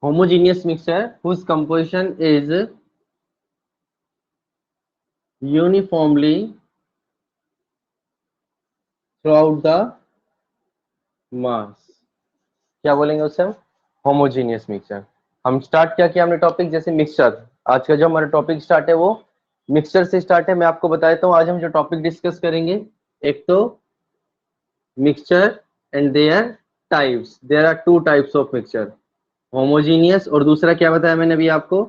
homogeneous mixture whose composition is uniformly throughout the mass। क्या बोलेंगे उससे हम? Homogeneous mixture. हम स्टार्ट क्या किया हमने टॉपिक, जैसे मिक्सचर। आज का जो हमारा टॉपिक स्टार्ट है वो मिक्सचर से स्टार्ट है। मैं आपको बता देता हूँ आज हम जो टॉपिक डिस्कस करेंगे, एक तो mixture and there types. There are two types of mixture, homogeneous और दूसरा क्या बताया मैंने अभी आपको,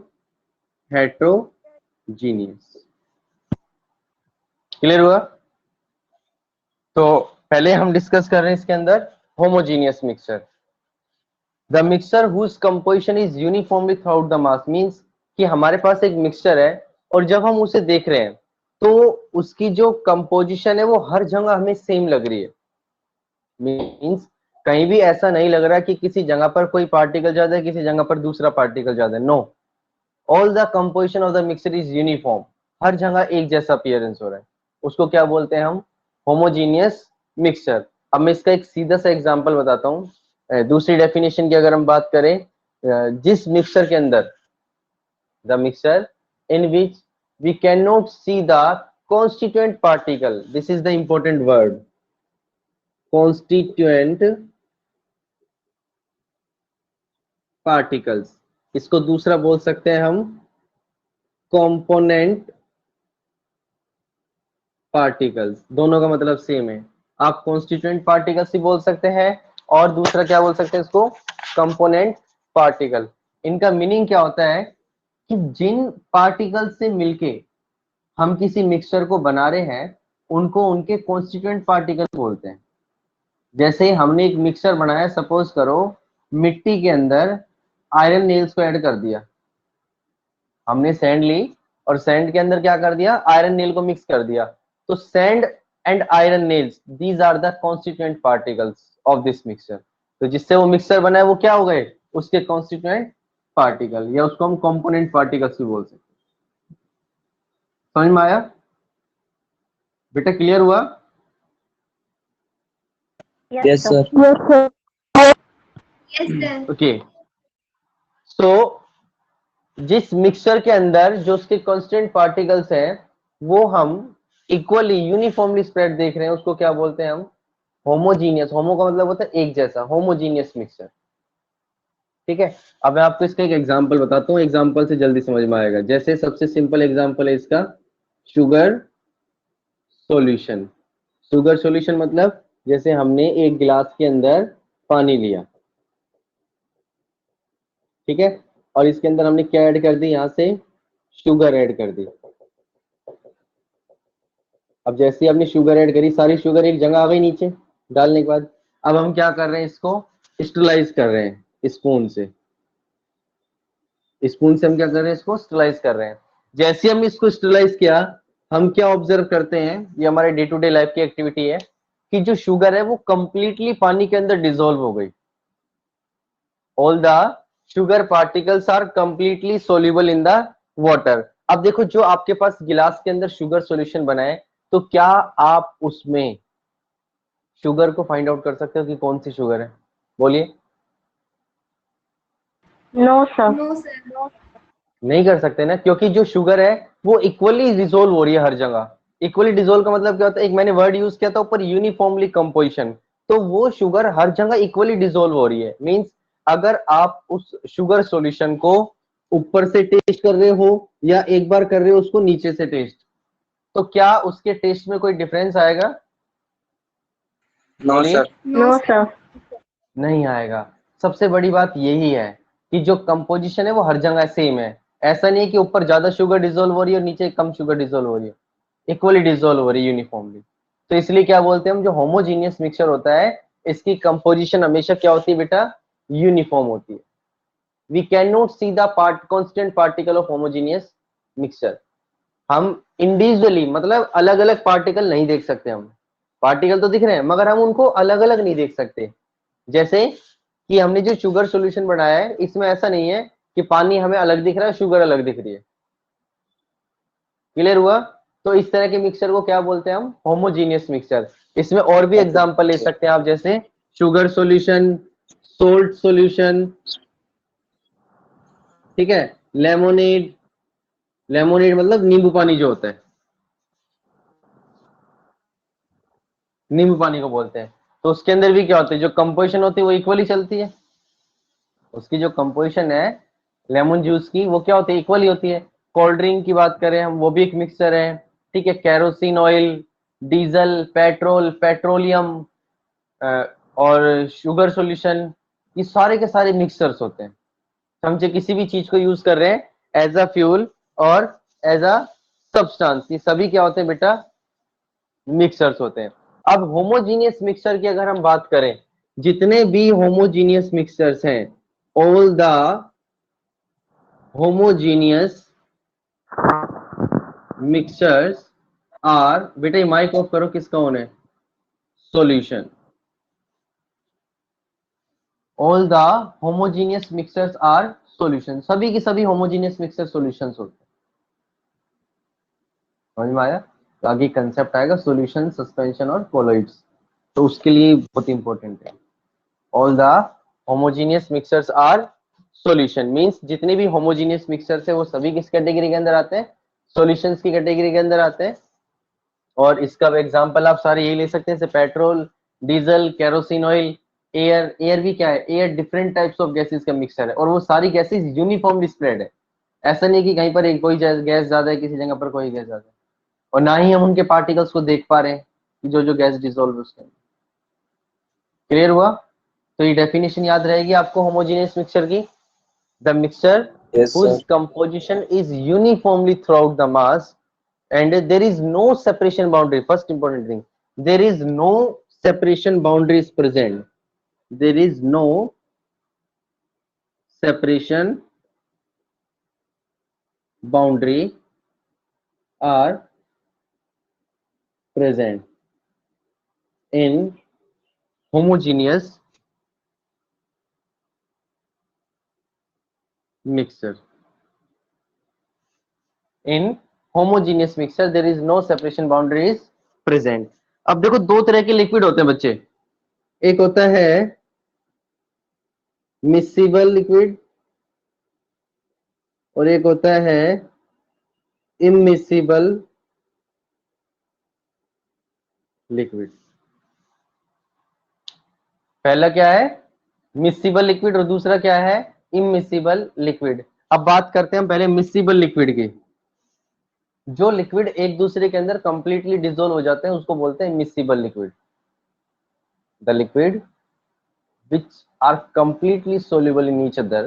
हेट्रोजीनियस। क्लियर हुआ? तो पहले हम डिस्कस कर रहे हैं इसके अंदर homogeneous mixture. The mixture whose composition is uniformly throughout the mass, means कि हमारे पास एक मिक्सचर है और जब हम उसे देख रहे हैं तो उसकी जो कंपोजिशन है वो हर जगह हमें सेम लग रही है। मीन्स कहीं भी ऐसा नहीं लग रहा कि किसी जगह पर कोई पार्टिकल ज्यादा है, किसी जगह पर दूसरा पार्टिकल ज्यादा है। No, all the composition of the mixture is uniform. हर जगह एक जैसा अपीयरेंस हो रहा है, उसको क्या बोलते हैं हम? Homogeneous mixture. अब मैं इसका एक सीधा सा एग्जांपल बताता हूँ। दूसरी डेफिनेशन की अगर हम बात करें, जिस मिक्सचर के अंदर, the mixture in which we can not see the constituent particle, this is the important word, constituent particles. इसको दूसरा बोल सकते हैं हम कंपोनेंट पार्टिकल्स। दोनों का मतलब सेम है। आप कॉन्स्टिट्यूएंट पार्टिकल्स ही बोल सकते हैं और दूसरा क्या बोल सकते हैं इसको, कंपोनेंट पार्टिकल। इनका मीनिंग क्या होता है कि जिन पार्टिकल से मिलके हम किसी मिक्सचर को बना रहे हैं उनको उनके कॉन्स्टिट्यूएंट पार्टिकल बोलते हैं। जैसे हमने एक मिक्सचर बनाया, सपोज करो मिट्टी के अंदर आयरन नेल्स को ऐड कर दिया। हमने सैंड ली और सैंड के अंदर क्या कर दिया, आयरन नेल को मिक्स कर दिया। तो sand and iron nails, these are the constituent particles of this mixture. तो जिससे वो मिक्सचर बना है वो क्या हो गए, उसके कॉन्स्टिट्यूएंट पार्टिकल, या उसको हम कंपोनेंट पार्टिकल्स भी बोल सकते हैं। समझ में आया बेटा? क्लियर हुआ? Yes sir. ओके। सो जिस मिक्सचर के अंदर जो उसके कांस्टेंट पार्टिकल्स हैं वो हम इक्वली यूनिफॉर्मली स्प्रेड देख रहे हैं, उसको क्या बोलते हैं हम? होमोजीनियस। होमो का मतलब होता है एक जैसा, होमोजीनियस मिक्सचर। ठीक है। अब मैं आपको इसका एक एग्जांपल बताता हूँ, एग्जांपल से जल्दी समझ में आएगा। जैसे सबसे सिंपल एग्जांपल है इसका, शुगर सॉल्यूशन। शुगर सॉल्यूशन मतलब जैसे हमने एक गिलास के अंदर पानी लिया, ठीक है, और इसके अंदर हमने क्या ऐड कर दी, यहां से शुगर ऐड कर दी। अब जैसे हमने शुगर ऐड करी, सारी शुगर एक जगह आ गई नीचे डालने के बाद। अब हम क्या कर रहे हैं, इसको स्टरलाइज कर रहे हैं स्पून से। स्पून से हम क्या कर रहे हैं, इसको स्टरलाइज कर रहे हैं। जैसे हम इसको स्टरलाइज किया, हम क्या ऑब्जर्व करते हैं, ये हमारे डे टू डे लाइफ की एक्टिविटी है, कि जो शुगर है वो कंप्लीटली पानी के अंदर डिसॉल्व हो गई। All the sugar particles are completely soluble in the water. अब देखो, जो आपके पास गिलास के अंदर शुगर सॉल्यूशन बना है, तो क्या आप उसमें शुगर को फाइंड आउट कर सकते हो कि कौन सी शुगर है? बोलिए। No sir. नहीं कर सकते ना, क्योंकि जो शुगर है वो इक्वली डिसोल्व हो रही है हर जगह। इक्वली डिसोल्व का मतलब क्या होता है, एक मैंने वर्ड यूज किया था ऊपर, यूनिफॉर्मली कंपोजिशन। तो वो शुगर हर जगह इक्वली डिसोल्व हो रही है। मींस अगर आप उस शुगर सॉल्यूशन को ऊपर से टेस्ट कर रहे हो या एक बार कर रहे हो उसको नीचे से टेस्ट, तो क्या उसके टेस्ट में कोई डिफरेंस आएगा? नो बोलिए। सर। No sir. नहीं आएगा। सबसे बड़ी बात यही है कि जो कंपोजिशन है वो हर जगह सेम है। ऐसा नहीं है कि ऊपर ज्यादा शुगर डिसॉल्व हो रही है और नीचे कम शुगर डिसॉल्व हो रही है, इक्वली डिसॉल्व हो रही है यूनिफॉर्मली। तो इसलिए क्या बोलते हैं हम, जो होमोजीनियस मिक्सचर होता है इसकी कंपोजिशन हमेशा क्या होती है बेटा, यूनिफॉर्म होती है। We can not see the part constant particle of homogeneous mixture. हम इंडिविजुअली मतलब अलग अलग पार्टिकल नहीं देख सकते। हम पार्टिकल तो दिख रहे हैं मगर हम उनको अलग अलग नहीं देख सकते। जैसे कि हमने जो शुगर सॉल्यूशन बनाया है, इसमें ऐसा नहीं है कि पानी हमें अलग दिख रहा है, शुगर अलग दिख रही है। क्लियर हुआ? तो इस तरह के मिक्सचर को क्या बोलते हैं हम, होमोजीनियस मिक्सचर। इसमें और भी एग्जांपल ले सकते हैं आप, जैसे शुगर सॉल्यूशन, सोल्ट सॉल्यूशन, ठीक है। लेमोनेड, लेमोनेड मतलब नींबू पानी जो होता है, नींबू पानी को बोलते हैं। तो उसके अंदर भी क्या होता है, जो कंपोजिशन होती है वो इक्वली चलती है। उसकी जो कंपोजिशन है लेमन जूस की वो क्या होती है, इक्वली होती है। कोल्ड ड्रिंक की बात करें हम, वो भी एक मिक्सचर है। ठीक है, kerosene oil, diesel, petrol, petroleum और शुगर सॉल्यूशन, ये सारे के सारे मिक्सचर्स होते हैं। समझे, किसी भी चीज को यूज कर रहे हैं एज अ फ्यूल और एज अ सब्सटेंस, ये सभी क्या होते हैं बेटा, मिक्सचर्स होते हैं। अब होमोजीनियस मिक्सचर की अगर हम बात करें, जितने भी होमोजीनियस मिक्सचर्स हैं, all the homogeneous mixtures are, बेटा ये माइक ऑफ करो, किसका ऑन है, solution. All the homogeneous mixtures are solution, सभी की सभी होमोजीनियस मिक्सचर सॉल्यूशंस होते हैं। समझ में आया? तो आगे कंसेप्ट आएगा सॉल्यूशन, सस्पेंशन और कोलॉइड्स, तो उसके लिए बहुत इंपॉर्टेंट है। All the homogeneous mixtures are solution means जितने भी होमोजीनियस मिक्सचर्स है वो सभी किस कैटेगरी के अंदर आते हैं, सॉल्यूशंस की कैटेगरी के अंदर आते हैं। और इसका एग्जांपल आप सारे यही ले सकते हैं, जैसे petrol, diesel, kerosene oil, air. Air भी क्या है, air different types of gases का मिक्सचर है और वो सारी गैसेस यूनिफॉर्मली स्प्रेड है। ऐसा नहीं कि कहीं पर एक कोई गैस ज्यादा है, किसी जगह पर कोई गैस ज्यादा है, और ना ही हम उनके पार्टिकल्स को देख पा रहे हैं कि जो जो गैस डिसॉल्व है उसके अंदर। क्लियर हुआ? तो ये डेफिनेशन याद रहेगी आपको होमोजेनियस मिक्सचर की, the mixture Yes, sir. whose composition is uniformly throughout the mass and there is no separation boundary. First important thing, there is no separation boundaries present, there is no separation boundary are present in homogeneous mixture. In homogeneous mixture there is no separation boundary is present. अब देखो दो तरह के liquid होते हैं बच्चे, एक होता है मिसिबल लिक्विड और एक होता है इमिसिबल लिक्विड। पहला क्या है, मिसिबल लिक्विड, और दूसरा क्या है, इमिसिबल लिक्विड। अब बात करते हैं हम पहले मिसिबल लिक्विड की। जो लिक्विड एक दूसरे के अंदर कंप्लीटली डिसॉल्व हो जाते हैं उसको बोलते हैं miscible liquid. The liquid which are completely soluble in each other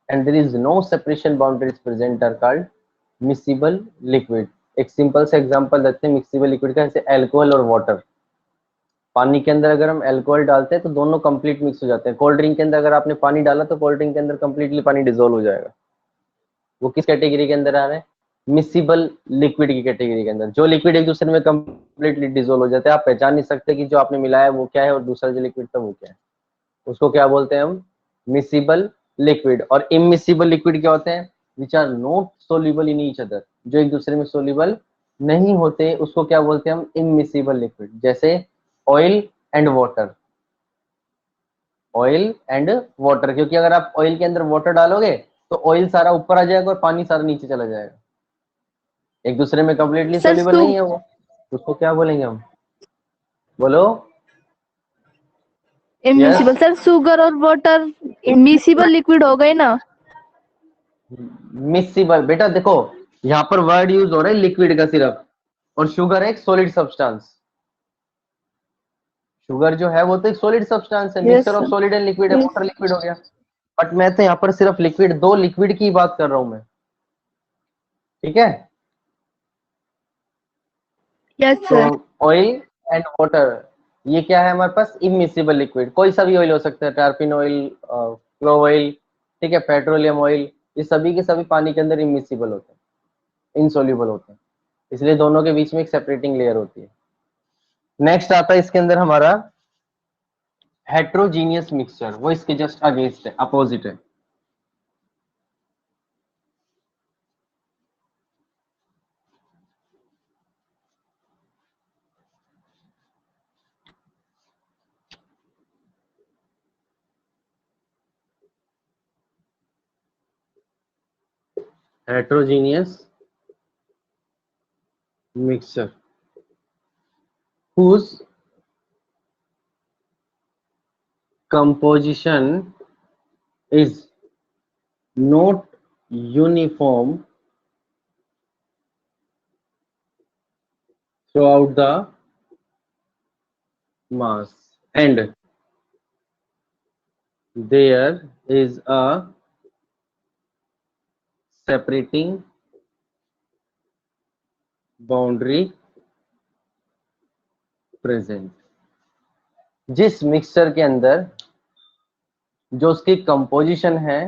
and there is no separation boundaries present are called miscible liquid. एक सिंपल सा एग्जांपल देते हैं मिक्सिबल लिक्विड का, जैसे अल्कोहल और वाटर। पानी के अंदर अगर हम अल्कोहल डालते हैं तो दोनों कंप्लीट मिक्स हो जाते हैं। कोल्ड ड्रिंक के अंदर अगर आपने पानी डाला तो कोल्ड ड्रिंक के अंदर कंप्लीटली पानी डिसॉल्व हो जाएगा। वो किस कैटेगरी के अंदर आ रहे हैं, मिसिबल लिक्विड की कैटेगरी के अंदर। जो लिक्विड एक दूसरे में कंप्लीटली डिसॉल्व हो जाते हैं, आप पहचान नहीं सकते कि जो आपने मिलाया है वो क्या है और दूसरा जो लिक्विड था वो क्या है, उसको क्या बोलते हैं हम, मिसिबल लिक्विड। और इमिसिबल लिक्विड क्या होते हैं, which are not soluble in each other, जो एक दूसरे में सोल्यूबल नहीं होते उसको क्या बोलते हैं हम, इमिसिबल लिक्विड। जैसे oil and water, oil and water, क्योंकि अगर आप ऑयल के अंदर वाटर डालोगे तो ऑयल सारा ऊपर आ जाएगा और पानी सारा नीचे चला जाएगा, एक दूसरे में कंप्लीटली सर सोल्यूबल नहीं है वो, उसको क्या बोलेंगे हम, बोलो। यस, इमिसिबल सर, शुगर और वाटर इमिसिबल लिक्विड हो गए ना। मिसिबल बेटा देखो यहाँ पर वर्ड यूज हो रहा है लिक्विड का सिर्फ, और शुगर एक सॉलिड सब्सटेंस। शुगर जो है वो तो एक सॉलिड सब्सटेंस है, yes mixture of sir. Solid and liquid है, वाटर लिक्विड हो गया। बट मैं तो यहाँ पर सिर्फ लिक्विड, दो लिक्विड की बात कर रहा हूं मैं, ठीक है। यस तो सर। ऑयल एंड वाटर, ये क्या है हमारे पास, इमिसिबल लिक्विड। कोई सा भी ऑयल हो सकता है, टार्पिन ऑयल, क्लोव ऑयल, ठीक है, पेट्रोलियम ऑयल, ये सभी के सभी पानी के अंदर इमिसिबल होते हैं, इनसोल्यूबल होते हैं, इसलिए दोनों के बीच में एक सेपरेटिंग लेयर होती है। नेक्स्ट आता है इसके अंदर हमारा हेट्रोजीनियस मिक्सचर, वो इसके जस्ट अगेंस्ट है, अपोजिट है। heterogeneous mixture whose composition is not uniform throughout the mass and there is a separating boundary present। जिस मिक्सचर के अंदर जो उसकी कंपोजिशन है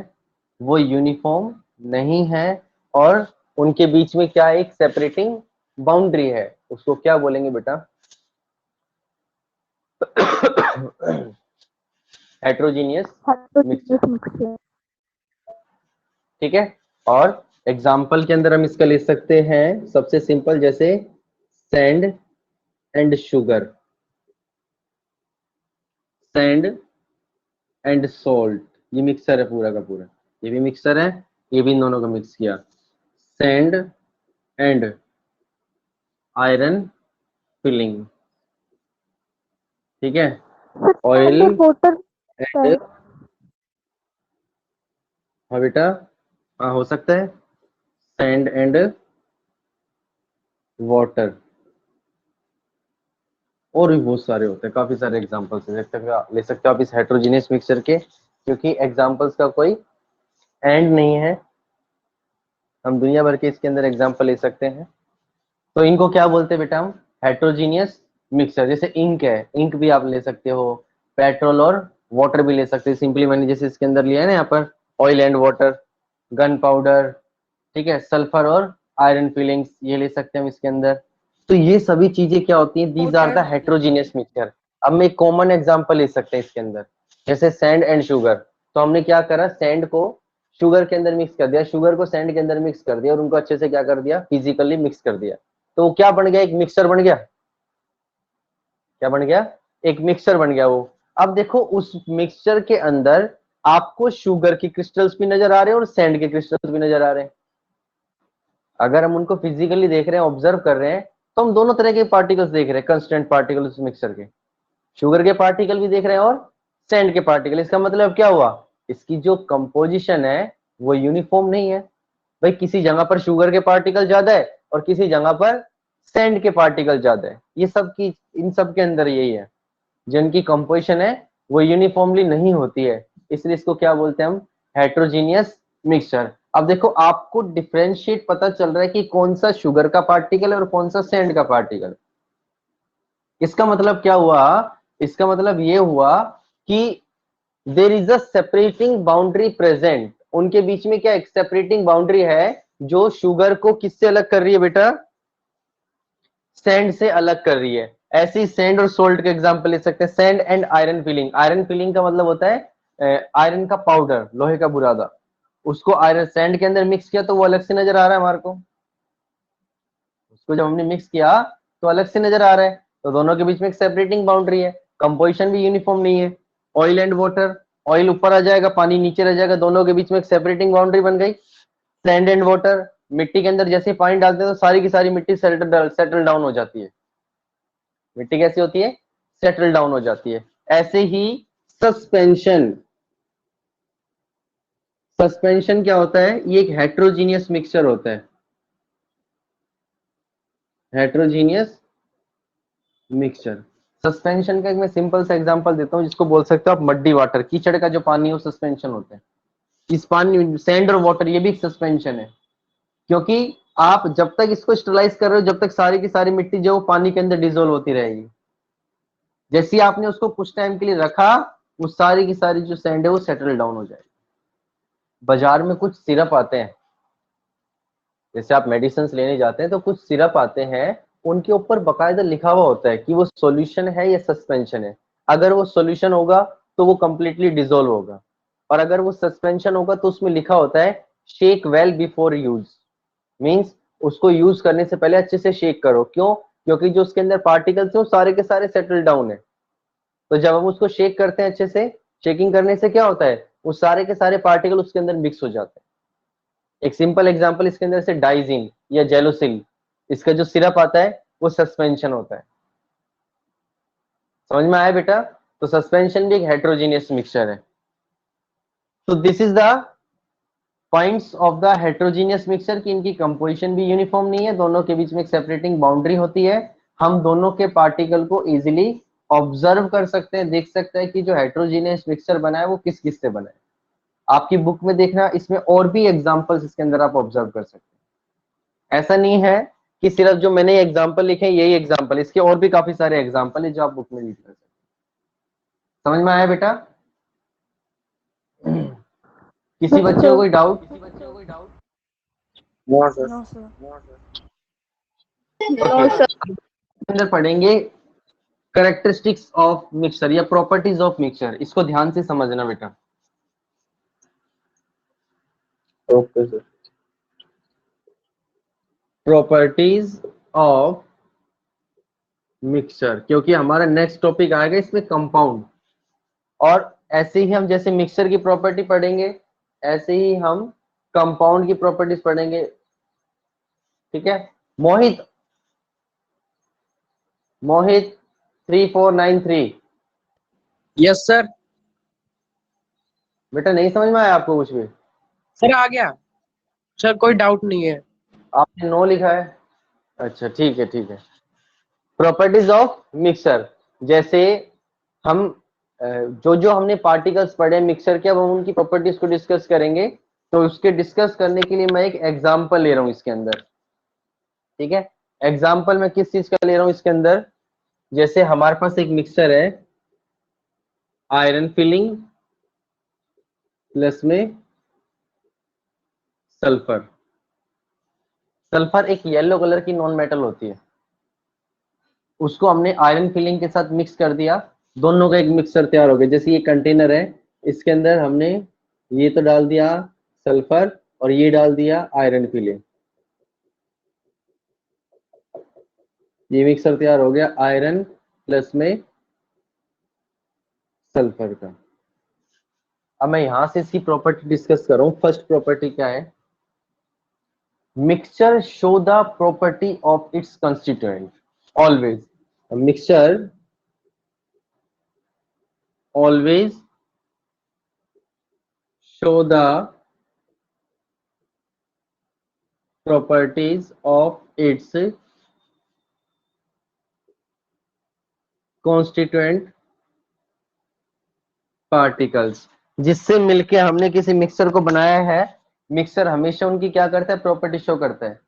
वो यूनिफॉर्म नहीं है और उनके बीच में क्या एक सेपरेटिंग बाउंड्री है, उसको क्या बोलेंगे बेटा? Heterogeneous mixture. ठीक है। और एग्जाम्पल के अंदर हम इसका ले सकते हैं, सबसे सिंपल जैसे sand and sugar, sand and salt, ये मिक्सर है पूरा का पूरा, ये भी मिक्सर है, ये भी इन दोनों को मिक्स किया। सैंड एंड आयरन फिलिंग, ठीक है। ऑयल एंड, हाँ बेटा, हाँ हो सकता है, सैंड एंड वाटर, और भी बहुत सारे होते हैं, काफी सारे एग्जांपल्स ले सकते हो आप इस हेट्रोजीनियस मिक्सचर के, क्योंकि एग्जांपल्स का कोई एंड नहीं है, हम दुनिया भर के इसके अंदर एग्जांपल ले सकते हैं। तो इनको क्या बोलते हैं बेटा हम? Heterogeneous mixture. जैसे इंक है, इंक भी आप ले सकते हो, पेट्रोल और वाटर भी ले सकते हैं, सिंपली मैंने जैसे इसके अंदर लिया है ना यहाँ पर, oil and water, gun powder, ठीक है, सल्फर और आयरन फिलिंग्स, ये ले सकते हैं हम इसके अंदर। तो ये सभी चीजें क्या होती हैं? These are the heterogeneous mixture. अब मैं एक कॉमन एग्जांपल ले सकते हैं इसके अंदर, जैसे सैंड एंड शुगर। तो हमने क्या करा, सैंड को शुगर के अंदर मिक्स कर दिया, शुगर को सैंड के अंदर मिक्स कर दिया और उनको अच्छे से क्या कर दिया, फिजिकली मिक्स कर दिया। तो क्या बन गया? एक मिक्सचर बन गया। क्या बन गया? एक मिक्सचर बन गया वो। अब देखो उस मिक्सचर के अंदर आपको शुगर की क्रिस्टल्स भी नजर आ रहे हैं और सैंड के क्रिस्टल्स भी नजर आ रहे हैं। अगर हम उनको फिजिकली देख रहे हैं, ऑब्जर्व कर रहे हैं, तो हम दोनों तरह के पार्टिकल्स देख रहे हैं, कंस्टेंट पार्टिकल उस मिक्सचर के, शुगर के पार्टिकल भी देख रहे हैं और सैंड के पार्टिकल। इसका मतलब क्या हुआ? इसकी जो कंपोजिशन है वो यूनिफॉर्म नहीं है भाई, किसी जगह पर शुगर के पार्टिकल ज्यादा है और किसी जगह पर सैंड के पार्टिकल ज्यादा है। ये सब की, इन सब के अंदर यही है, जिनकी कंपोजिशन है वो यूनिफॉर्मली नहीं होती है, इसलिए इसको क्या बोलते हैं हम? Heterogeneous mixture. अब देखो आपको डिफरेंशिएट पता चल रहा है कि कौन सा शुगर का पार्टिकल है और कौन सा सैंड का पार्टिकल। इसका मतलब क्या हुआ? इसका मतलब ये हुआ कि there is a separating boundary present, उनके बीच में क्या एक सेपरेटिंग बाउंड्री है जो शुगर को किससे अलग कर रही है बेटा? सैंड से अलग कर रही है। ऐसे ही सैंड और सोल्ट के एग्जांपल ले सकते हैं, sand and iron filling. Iron filling का मतलब होता है आयरन का पाउडर, लोहे का बुरादा, उसको आयरन सैंड के अंदर मिक्स किया तो वो अलग से नजर आ रहा है हमारे को, उसको जब हमने मिक्स किया तो अलग से नजर आ रहा है। तो दोनों के बीच में एक सेपरेटिंग बाउंड्री है, कंपोजिशन भी यूनिफॉर्म नहीं है। ऑयल एंड वाटर, ऑयल ऊपर आ जाएगा, पानी नीचे रह जाएगा, दोनों के बीच में एक सेपरेटिंग बाउंड्री बन गई। सैंड एंड वाटर, मिट्टी के अंदर जैसे पानी डालते हैं तो सारी की सारी मिट्टी सेटल डाउन हो जाती है। मिट्टी कैसी होती है? सेटल डाउन हो जाती है। ऐसे ही सस्पेंशन, सस्पेंशन क्या होता है? ये एक हेट्रोजीनियस मिक्सचर होता है, हेट्रोजीनियस मिक्सचर। सस्पेंशन का एक मैं सिंपल सा एग्जांपल देता हूं, जिसको बोल सकते हो आप मड्डी वाटर, कीचड़ का जो पानी है वो सस्पेंशन होता है। इस पानी, सैंड और वाटर, ये भी सस्पेंशन है, क्योंकि आप जब तक इसको स्टरलाइज कर रहे हो जब तक सारी की सारी मिट्टी जो पानी के अंदर डिजोल्व होती रहेगी। जैसे ही आपने उसको कुछ टाइम के लिए रखा, वो सारी की सारी जो सैंड है वो सेटल डाउन हो जाएगी। बाजार में कुछ सिरप आते हैं, जैसे आप मेडिसिन लेने जाते हैं तो कुछ सिरप आते हैं, उनके ऊपर बकायदा लिखा हुआ होता है कि वो सॉल्यूशन है या सस्पेंशन है। अगर वो सॉल्यूशन होगा तो वो कंप्लीटली डिसॉल्व होगा, और अगर वो सस्पेंशन होगा तो उसमें लिखा होता है shake well before use. Means उसको यूज करने से पहले अच्छे से शेक करो। क्यों? क्योंकि जो उसके अंदर पार्टिकल्स हैं वो सारे के सारे सेटल डाउन है। तो जब हम उसको शेक करते हैं अच्छे से, शेकिंग करने से क्या होता है, वो सारे के सारे पार्टिकल उसके अंदर मिक्स हो जाते हैं। एक सिंपल एग्जांपल इसके अंदर से डाइजिन या जेलोसिल, इसका जो सिरप आता है वो सस्पेंशन होता है। समझ में आया बेटा? तो सस्पेंशन भी एक हेट्रोजीनियस मिक्सचर है। तो this is the points of the heterogeneous mixture की इनकी कंपोजिशन भी यूनिफॉर्म नहीं है, दोनों के बीच में एक सेपरेटिंग बाउंड्री होती है। हम दोनों के पार्टिकल को इजीली ऑब्जर्व कर सकते हैं, देख सकते हैं कि जो हेट्रोजीनियस मिक्सचर बना है वो किस किस से बना है। आपकी बुक में देखना, इसमें और भी एग्जांपल्स इसके अंदर आप ऑब्जर्व कर सकते हैं। ऐसा नहीं है कि सिर्फ जो मैंने एग्जांपल लिखे यही एग्जांपल, इसके और भी काफी सारे एग्जांपल है जो आप बुक में रीड कर सकते हैं। समझ में आया बेटा? किसी बच्चे को कोई doubt? No sir. No sir. अंदर पढ़ेंगे कैरेक्टरिस्टिक्स ऑफ मिक्सचर या प्रॉपर्टीज ऑफ मिक्सचर, इसको ध्यान से समझना बेटा। Okay sir. Properties of mixture, क्योंकि हमारा नेक्स्ट टॉपिक आएगा इसमें कंपाउंड, और ऐसे ही हम जैसे मिक्सचर की प्रॉपर्टी पढ़ेंगे ऐसे ही हम कंपाउंड की प्रॉपर्टीज पढ़ेंगे। ठीक है मोहित? मोहित 3493 यस सर। बेटा नहीं समझ में आया आपको कुछ भी? सर आ गया सर, कोई डाउट नहीं है। आपने नो लिखा है? अच्छा ठीक है ठीक है। प्रॉपर्टीज ऑफ मिक्सचर, जैसे हम जो जो हमने पार्टिकल्स पढ़े मिक्सचर के, अब हम उनकी प्रॉपर्टीज को डिस्कस करेंगे। तो उसके डिस्कस करने के लिए मैं एक एग्जांपल ले रहा हूं इसके अंदर। ठीक है, एग्जांपल मैं किस चीज का ले रहा हूं इसके अंदर? जैसे हमारे पास एक मिक्सचर है आयरन फिलिंग प्लस में सल्फर। सल्फर एक येलो कलर की नॉन मेटल होती है, उसको हमने आयरन फिलिंग के साथ मिक्स कर दिया, दोनों का एक मिक्सचर तैयार हो गया। जैसे ये कंटेनर है, इसके अंदर हमने ये तो डाल दिया सल्फर और ये डाल दिया आयरन फिलिंग, ये मिक्सचर तैयार हो गया आयरन प्लस में सल्फर का। अब मैं यहां से इसकी प्रॉपर्टी डिस्कस कर रहा हूं। फर्स्ट प्रॉपर्टी क्या है? Mixture show the property of its constituent always. Mixture always show the properties of its constituent particles। जिससे मिलके हमने किसी मिक्सचर को बनाया है, मिक्सचर हमेशा उनकी क्या करता है? प्रॉपर्टी शो करता है।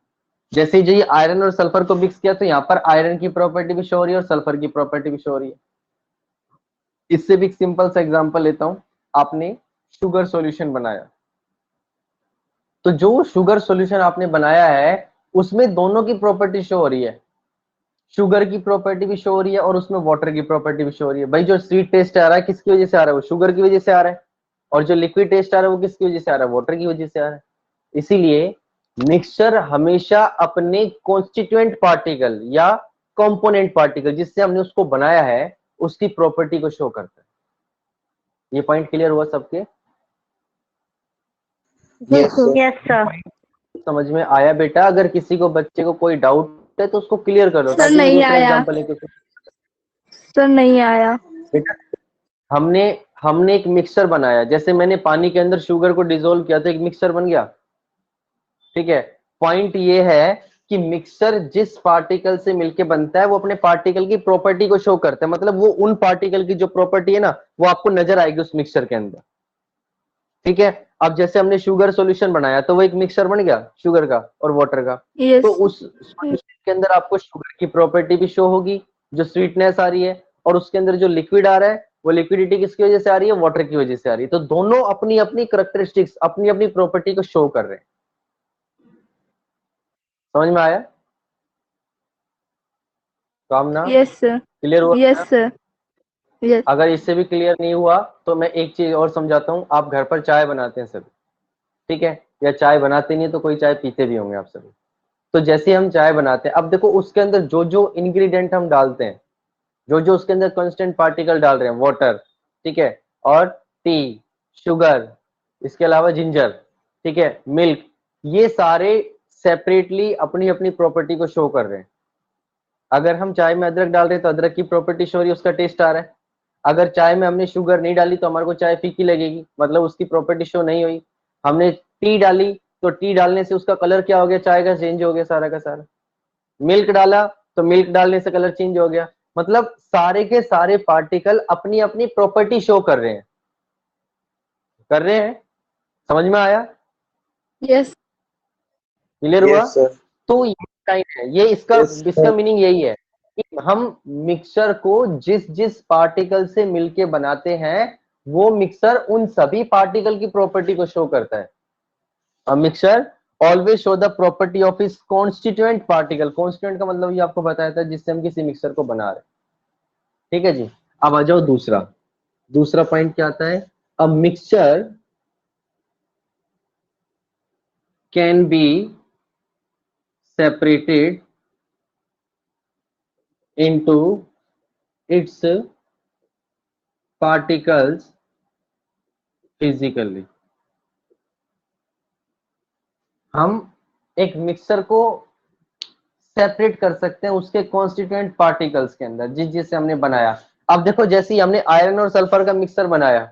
जैसे जो ये आयरन और सल्फर को मिक्स किया तो यहाँ पर आयरन की प्रॉपर्टी भी शो हो रही है और सल्फर की प्रॉपर्टी भी शो हो रही है। इससे भी एक सिंपल सा एग्जांपल लेता हूं। आपने शुगर सॉल्यूशन बनाया, तो जो शुगर सॉल्यूशन आपने बनाया है उसमें दोनों की प्रॉपर्टी शो हो रही है, शुगर की प्रॉपर्टी भी शो हो रही है और उसमें वाटर की प्रॉपर्टी भी शो हो रही है। भाई जो स्वीट टेस्ट आ रहा है किसकी वजह से आ रहा है? वो शुगर की वजह से आ रहा है। और जो लिक्विड टेस्ट आ रहा है वो किसकी वजह से आ रहा है? वाटर की वजह से आ रहा है। इसीलिए मिक्सचर हमेशा अपने कॉन्स्टिट्यूएंट पार्टिकल या कंपोनेंट पार्टिकल जिससे हमने उसको बनाया है उसकी प्रॉपर्टी को शो करता है। ये पॉइंट क्लियर हुआ सबके? Yes sir. Yes sir. समझ में आया बेटा? अगर किसी को बच्चे को कोई डाउट है तो उसको क्लियर कर लो, सर ताकि मैं नहीं दूसरा आया। एग्जांपल लेके। सर नहीं आया। बेटा हमने हमने एक मिक्सचर बनाया, जैसे मैंने पानी के अंदर शुगर को डिसोल्व किया तो एक मिक्सचर बन गया। ठीक है, पॉइंट ये है कि मिक्सचर जिस पार्टिकल से मिलके बनता है वो अपने पार्टिकल की प्रॉपर्टी को शो करता है, मतलब वो उन पार्टिकल की जो प्रॉपर्टी है ना वो आपको नजर आएगी उस मिक्सचर के अंदर। ठीक है, अब जैसे हमने शुगर सॉल्यूशन बनाया तो वो एक मिक्सचर बन गया शुगर का और वाटर का। यस। तो उस सॉल्यूशन के अंदर आपको शुगर की प्रॉपर्टी भी शो होगी, जो स्वीटनेस आ रही है, और उसके अंदर जो लिक्विड आ रहा है वो लिक्विडिटी किसकी वजह से आ रही है? वाटर की वजह से आ रही है। तो दोनों अपनी अपनी करेक्टरिस्टिक्स, अपनी अपनी प्रॉपर्टी को शो कर रहे हैं। समझ में आया? कामना यस सर। क्लियर हुआ? Yes sir. यस। अगर इससे भी क्लियर नहीं हुआ तो मैं एक चीज और समझाता हूँ। आप घर पर चाय बनाते हैं सभी, ठीक है, या चाय बनाते नहीं तो कोई चाय पीते भी होंगे आप सभी। तो जैसे हम चाय बनाते हैं, अब देखो उसके अंदर जो जो इंग्रेडिएंट हम डालते हैं, जो जो उसके अंदर कांस्टेंट पार्टिकल डाल रहे हैं, वाटर, ठीक है, और टी, शुगर, इसके अलावा जिंजर, ठीक है, मिल्क, ये सारे सेपरेटली अपनी अपनी प्रॉपर्टी को शो कर रहे हैं। अगर हम चाय में अदरक डाल रहे हैं तो अदरक की प्रॉपर्टी शो हो रही है, उसका टेस्ट आ रहा है। अगर चाय में हमने शुगर नहीं डाली तो हमारे को चाय फीकी लगेगी, मतलब उसकी प्रॉपर्टी शो नहीं हुई। हमने टी डाली तो टी डालने से उसका कलर क्या हो गया, चाय का चेंज हो गया सारा का सारा। मिल्क डाला तो मिल्क डालने से कलर चेंज हो गया। मतलब सारे के सारे पार्टिकल अपनी अपनी प्रॉपर्टी शो कर रहे हैं, कर रहे हैं। समझ में आया? यस। क्लियर हुआ? Yes sir. तो ये साइन है, ये इसका Yes, इसका sir. मीनिंग यही है कि हम मिक्सचर को जिस जिस पार्टिकल से मिलके बनाते हैं वो मिक्सचर उन सभी पार्टिकल की प्रॉपर्टी को शो करता है। A mixture always show the property of इस कॉन्स्टिट्यूएंट पार्टिकल। कॉन्स्टिट्यूएंट का मतलब ये आपको बताया था जिससे हम किसी मिक्सचर को बना रहे हैं। ठीक है जी। अब आ जाओ दूसरा, दूसरा पॉइंट क्या आता है? A mixture can be separated into its particles physically। हम एक मिक्सर को सेपरेट कर सकते हैं उसके कॉन्स्टिट्यूएंट पार्टिकल्स के अंदर जिस जिससे हमने बनाया। अब देखो जैसे ही हमने आयरन और सल्फर का मिक्सर बनाया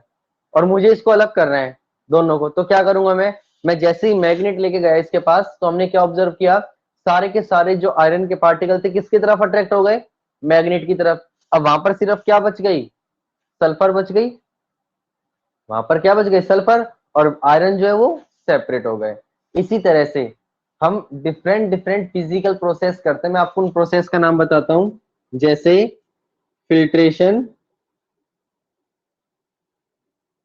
और मुझे इसको अलग करना है दोनों को, तो क्या करूंगा मैं जैसे ही मैग्नेट लेके गया इसके पास तो हमने क्या ऑब्जर्व किया, सारे के सारे जो आयरन के पार्टिकल थे किसकी तरफ अट्रैक्ट हो गए, मैग्नेट की तरफ। अब वहां पर सिर्फ क्या बच गई, सल्फर बच गई। वहां पर क्या बच गई, सल्फर, और आयरन जो है वो सेपरेट हो गए। इसी तरह से हम डिफरेंट डिफरेंट फिजिकल प्रोसेस करते हैं। मैं आपको उन प्रोसेस का नाम बताता हूं, जैसे फिल्ट्रेशन,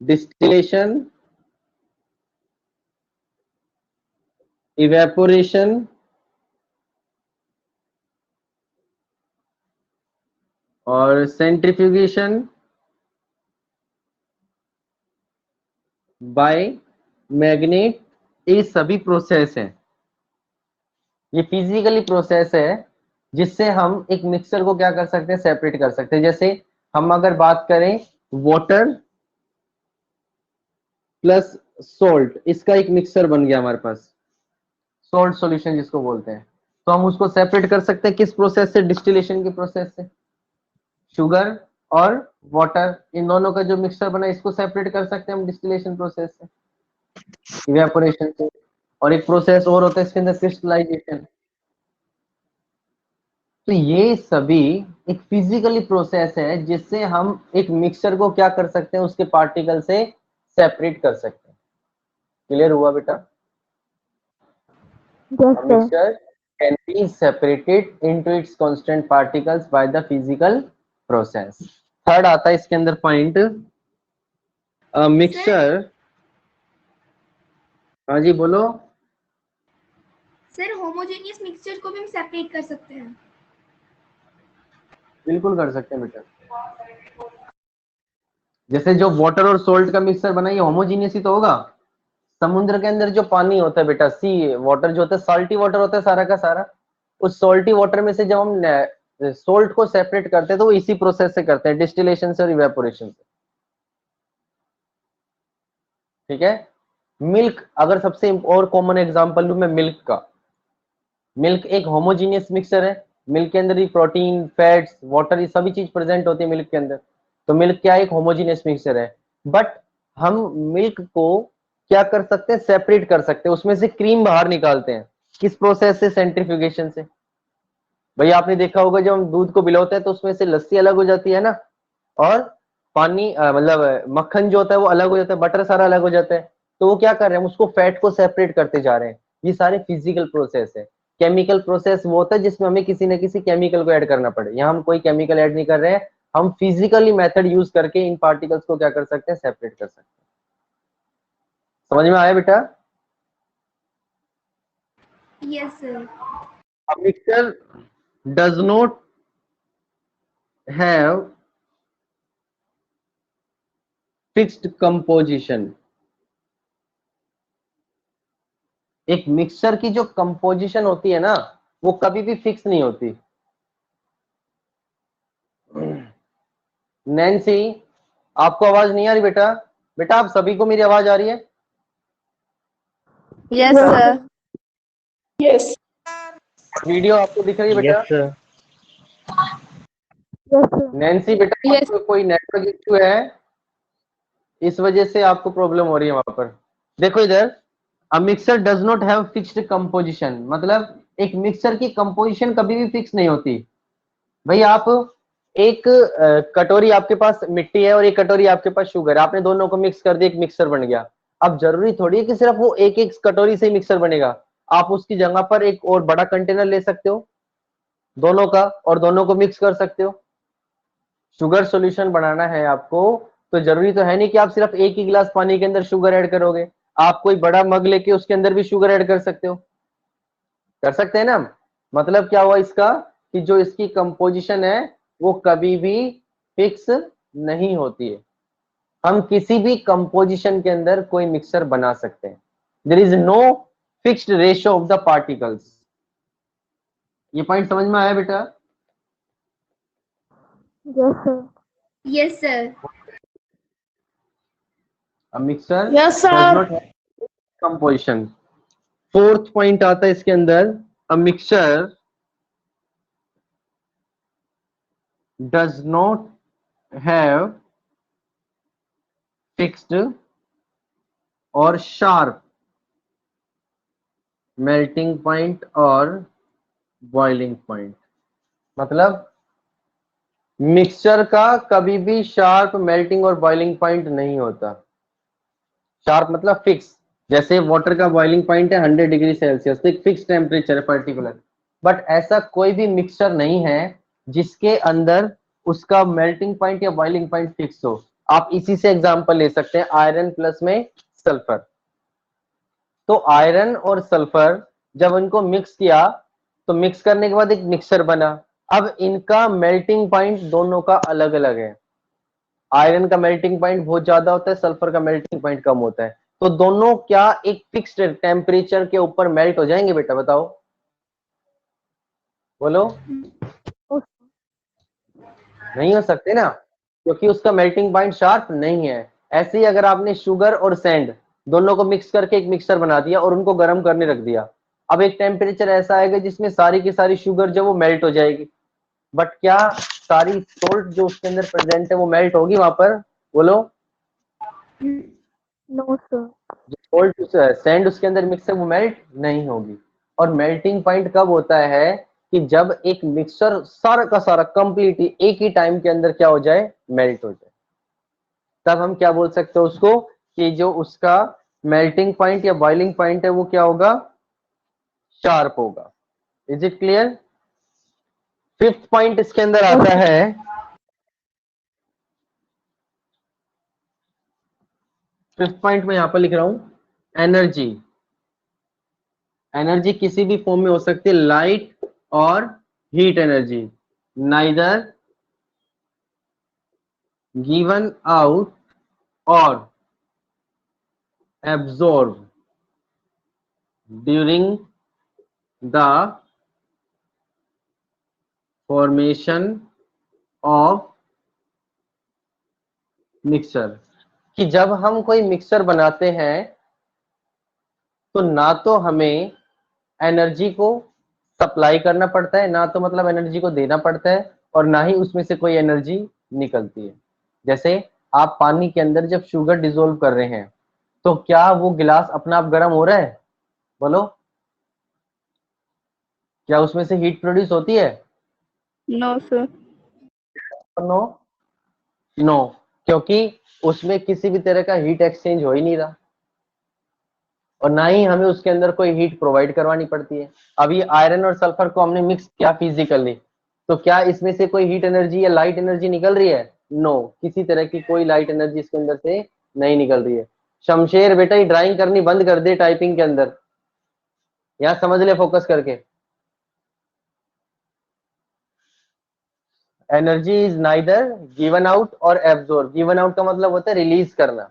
डिस्टिलेशन, इवेपोरेशन और सेंट्रीफ्यूगेशन बाय मैग्नेट। ये सभी प्रोसेस है, ये फिजिकली प्रोसेस है जिससे हम एक मिक्सचर को क्या कर सकते हैं, सेपरेट कर सकते हैं। जैसे हम अगर बात करें वाटर प्लस सोल्ट, इसका एक मिक्सचर बन गया हमारे पास, सोल्ट सॉल्यूशन जिसको बोलते हैं, तो हम उसको सेपरेट कर सकते हैं किस प्रोसेस से, डिस्टिलेशन की प्रोसेस से। शुगर और वाटर इन दोनों का जो मिक्सचर बना इसको सेपरेट कर सकते हैं हम डिस्टिलेशन प्रोसेस से, इवेपोरेशन से। और एक प्रोसेस और होता है इसके अंदर, क्रिस्टलाइजेशन। तो ये सभी एक फिजिकली प्रोसेस है जिससे हम एक मिक्सचर को क्या कर सकते हैं, उसके पार्टिकल से सेपरेट कर सकते हैं। क्लियर हुआ बेटा? Yes A sir. mixture can be separated into its constant particles by the physical process। Third आता है इसके अंदर पॉइंट, मिक्सचर। हाँ जी बोलो। सर होमोजेनियस मिक्सचर को भी हम सेपरेट कर सकते हैं। बिल्कुल कर सकते हैं बेटा। जैसे जो वाटर और सोल्ट का मिक्सचर बना, ये होमोजीनियस ही तो होगा। समुद्र के अंदर जो पानी होता है बेटा, सी वाटर जो होता है, साल्टी वाटर होता है सारा का सारा। उस सॉल्टी वाटर में से जब हम सोल्ट को सेपरेट करते हैं तो वो इसी प्रोसेस से करते हैं, डिस्टिलेशन से और इवेपोरेशन से। ठीक है। मिल्क, अगर सबसे और कॉमन एग्जांपल लूं मैं मिल्क का, मिल्क एक होमोजीनियस मिक्सचर है। मिल्क के अंदर ही प्रोटीन, फैट्स, वाटर, ये सभी चीज प्रेजेंट होती है मिल्क के अंदर। तो मिल्क क्या है, एक होमोजीनियस मिक्सचर है। बट हम मिल्क को क्या कर सकते हैं, सेपरेट कर सकते हैं, उसमें से क्रीम बाहर निकालते हैं। किस प्रोसेस से, सेंट्रीफ्यूगेशन से। भैया आपने देखा होगा जब हम दूध को भिगोते हैं तो उसमें से लस्सी अलग हो जाती है ना, और पानी मतलब मक्खन जो होता है वो अलग हो जाता है, बटर सारा अलग हो जाता है। तो वो क्या कर रहे हैं, हम उसको फैट को सेपरेट करते जा रहे हैं। ये सारे फिजिकल प्रोसेस है। केमिकल प्रोसेस वो होता है जिसमें हमें किसी न किसी केमिकल को ऐड करना पड़े। यहाँ हम कोई केमिकल ऐड नहीं कर रहे हैं, हम फिजिकली मेथड यूज करके इन पार्टिकल्स को क्या कर सकते हैं, सेपरेट कर सकते हैं। समझ में आया बेटा? Yes sir. A mixture does not have fixed composition। एक मिक्सचर की जो कंपोजिशन होती है ना, वो कभी भी फिक्स नहीं होती। नैन्सी, आपको आवाज नहीं आ रही बेटा? बेटा आप सभी को मेरी आवाज आ रही है? Yes sir. Yes. वीडियो आपको दिख रही है बेटा? Yes, sir. Yes, sir. Nancy बेटा, Yes. आपको कोई नेटवर्क इश्यू है, इस वजह से आपको प्रॉब्लम हो रही है वहां पर। देखो इधर, a mixer does not have fixed composition, मतलब एक मिक्सर की कंपोजिशन कभी भी फिक्स नहीं होती। भाई आप एक कटोरी आपके पास मिट्टी है और एक कटोरी आपके पास शुगर है, आपने दोनों को मिक्स कर दिया, एक मिक्सर बन गया। अब जरूरी थोड़ी है कि सिर्फ वो एक एक कटोरी से ही मिक्सर बनेगा, आप उसकी जगह पर एक और बड़ा कंटेनर ले सकते हो दोनों का और दोनों को मिक्स कर सकते हो। शुगर सॉल्यूशन बनाना है आपको तो जरूरी तो है नहीं कि आप सिर्फ एक ही गिलास पानी के अंदर शुगर ऐड करोगे, आप कोई बड़ा मग लेके उसके अंदर भी शुगर ऐड कर सकते हो, कर सकते हैं ना। मतलब क्या हुआ इसका कि जो इसकी कंपोजिशन है वो कभी भी फिक्स नहीं होती है, हम किसी भी कंपोजिशन के अंदर कोई मिक्सर बना सकते हैं। There is no fixed ratio of the particles. ये पॉइंट समझ में आया बेटा? Yes, sir. Yes, sir. A mixer Yes, does sir. not have composition। Fourth point आता है इसके अंदर, a mixture does not have fixed और sharp melting point और boiling point। मतलब मिक्सचर का कभी भी शार्प मेल्टिंग और बॉइलिंग पॉइंट नहीं होता। शार्प मतलब फिक्स, जैसे वाटर का बॉइलिंग पॉइंट है 100 डिग्री सेल्सियस, तो एक फिक्स टेम्परेचर है पर्टिकुलर। बट ऐसा कोई भी मिक्सचर नहीं है जिसके अंदर उसका मेल्टिंग पॉइंट या बॉइलिंग पॉइंट फिक्स हो। आप इसी से एग्जांपल ले सकते हैं, आयरन प्लस में सल्फर। तो आयरन और सल्फर जब उनको मिक्स किया तो मिक्स करने के बाद एक मिक्सचर बना। अब इनका मेल्टिंग पॉइंट दोनों का अलग अलग है, आयरन का मेल्टिंग पॉइंट बहुत ज्यादा होता है, सल्फर का मेल्टिंग पॉइंट कम होता है। तो दोनों क्या एक फिक्स्ड टेम्परेचर के ऊपर मेल्ट हो जाएंगे बेटा? बताओ, बोलो। नहीं हो सकते ना, क्योंकि उसका मेल्टिंग पॉइंट शार्प नहीं है। ऐसे ही अगर आपने शुगर और सैंड दोनों को मिक्स करके एक मिक्सर बना दिया और उनको गर्म करने रख दिया, अब एक टेम्परेचर ऐसा आएगा जिसमें सारी की सारी शुगर जो वो मेल्ट हो जाएगी, बट क्या सारी सोल्ट जो उसके अंदर प्रेजेंट है वो मेल्ट होगी वहां पर? बोलो। No, sir. जो सोल्ट सैंड उसके अंदर मिक्स है वो मेल्ट नहीं होगी। और मेल्टिंग पॉइंट कब होता है कि जब एक मिक्सचर सारा का सारा कंप्लीटली एक ही टाइम के अंदर क्या हो जाए, मेल्ट हो जाए, तब हम क्या बोल सकते हैं उसको कि जो उसका मेल्टिंग पॉइंट या बॉइलिंग पॉइंट है वो क्या होगा, शार्प होगा। Is it clear? Fifth point इसके अंदर आता है, फिफ्थ पॉइंट में यहां पर लिख रहा हूं, एनर्जी। एनर्जी किसी भी फॉर्म में हो सकती है, लाइट और heat energy, neither given out और absorbed during the formation of mixture। कि जब हम कोई मिक्सर बनाते हैं तो ना तो हमें एनर्जी को सप्लाई करना पड़ता है, ना तो मतलब एनर्जी को देना पड़ता है, और ना ही उसमें से कोई एनर्जी निकलती है। जैसे आप पानी के अंदर जब शुगर डिसोल्व कर रहे हैं तो क्या वो गिलास अपना आप गर्म हो रहा है? बोलो, क्या उसमें से हीट प्रोड्यूस होती है? No, sir. नो, नो, क्योंकि उसमें किसी भी तरह का हीट एक्सचेंज हो ही नहीं रहा और ना ही हमें उसके अंदर कोई हीट प्रोवाइड करवानी पड़ती है। अभी आयरन और सल्फर को हमने मिक्स किया फिजिकली, तो क्या इसमें से कोई हीट एनर्जी या लाइट एनर्जी निकल रही है? नो, किसी तरह की कोई लाइट एनर्जी इसके अंदर से नहीं निकल रही है। शमशेर बेटा ये ड्राइंग करनी बंद कर दे टाइपिंग के अंदर, यहाँ समझ ले फोकस करके। Energy is neither given out और एब्जॉर्ब। गिवन आउट का मतलब होता है रिलीज करना,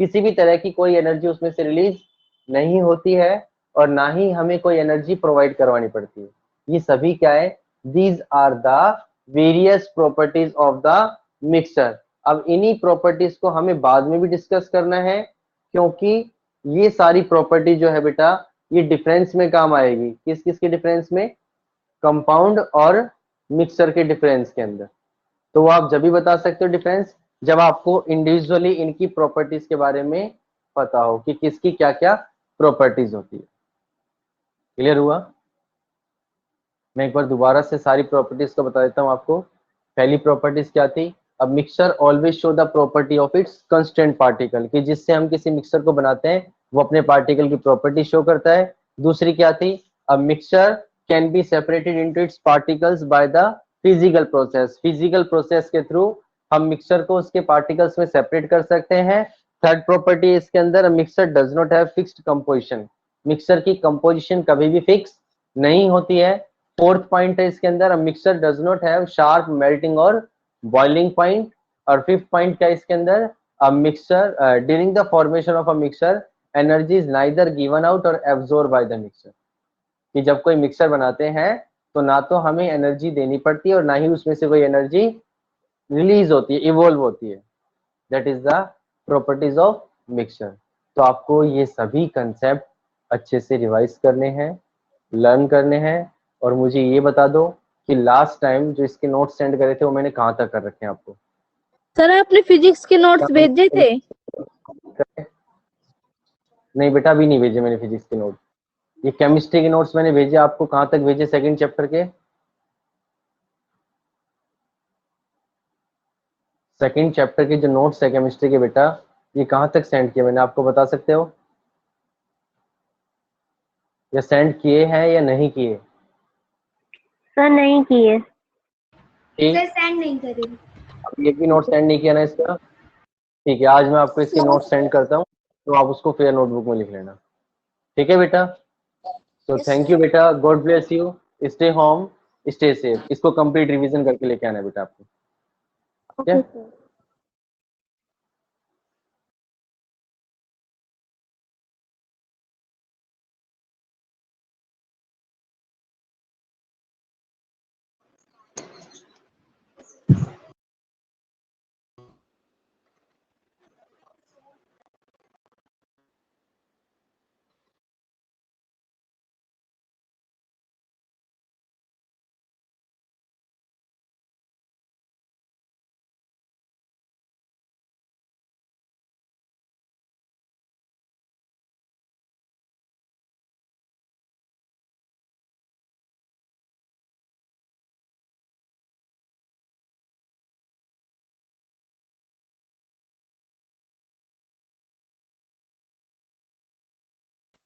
किसी भी तरह की कोई एनर्जी उसमें से रिलीज नहीं होती है और ना ही हमें कोई एनर्जी प्रोवाइड करवानी पड़ती है। ये सभी क्या है? These are the various properties of the mixture. अब इन्हीं प्रॉपर्टीज को हमें बाद में भी डिस्कस करना है, क्योंकि ये सारी प्रॉपर्टी जो है बेटा ये डिफरेंस में काम आएगी। किस किस के डिफरेंस में? कंपाउंड और मिक्सचर के डिफरेंस के अंदर। तो वो आप जब भी बता सकते हो डिफरेंस, जब आपको इंडिविजुअली इनकी प्रॉपर्टीज के बारे में पता हो कि किसकी क्या क्या प्रॉपर्टीज होती है। क्लियर हुआ? मैं एक बार दोबारा से सारी प्रॉपर्टीज को बता देता हूँ आपको। पहली प्रॉपर्टीज क्या थी? अब mixture always show the property of its constant particle, कि जिससे हम किसी मिक्सचर को बनाते हैं वो अपने पार्टिकल की प्रॉपर्टी शो करता है। दूसरी क्या थी? अब mixture can be separated into its particles by the physical process. Physical process के थ्रू हम मिक्सचर को उसके पार्टिकल्स में सेपरेट कर सकते हैं। थर्ड प्रॉपर्टी इसके अंदर, mixture does not have fixed composition. Mixture की कंपोजिशन कभी भी फिक्स नहीं होती है। फोर्थ पॉइंट है इसके अंदर, mixture does not have sharp melting और बॉइलिंग पॉइंट। और फिफ्थ पॉइंट क्या है इसके अंदर? A mixture during the formation of a mixture energy is neither given out और एब्जॉर्ब बाय द मिक्सचर। कि जब कोई मिक्सचर बनाते हैं तो ना तो हमें एनर्जी देनी पड़ती है और ना ही उसमें से कोई एनर्जी रिलीज होती है, इवोल्व होती है। That is the properties of mixture. तो आपको ये सभी कंसेप्ट अच्छे से रिवाइज करने हैं, लर्न करने हैं। और मुझे ये बता दो कि लास्ट टाइम जो इसके नोट्स सेंड करे थे वो मैंने कहाँ तक कर रखे हैं आपको? सर आपने फिजिक्स के नोट्स भेजे थे? नहीं बेटा, अभी नहीं भेजे मैंने फिजिक्स के नोट। ये केमिस्ट्री के नोट्स मैंने भेजे आपको। कहाँ तक भेजे? सेकंड चैप्टर के सेकंड चैप्टर के जो नोट्स है केमिस्ट्री के बेटा, ये कहाँ तक सेंड किए मैंने, आपको बता सकते हो? या सेंड किए हैं या नहीं किए? सर नहीं किए। ठीक, सर सेंड नहीं करें। अब एक भी नोट सेंड नहीं किया ना इसका? ठीक है, आज मैं आपको इसके नोट सेंड करता हूँ, तो आप उसको फिर नोटबुक में लिख लेना। ठीक है बेटा? तो थैंक यू बेटा, God bless you, stay home, stay safe. इसको कंप्लीट रिवीजन करके लेके आना है बेटा आपको। ओके ठीक है? Sir.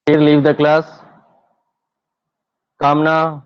Leave the class. Kamna,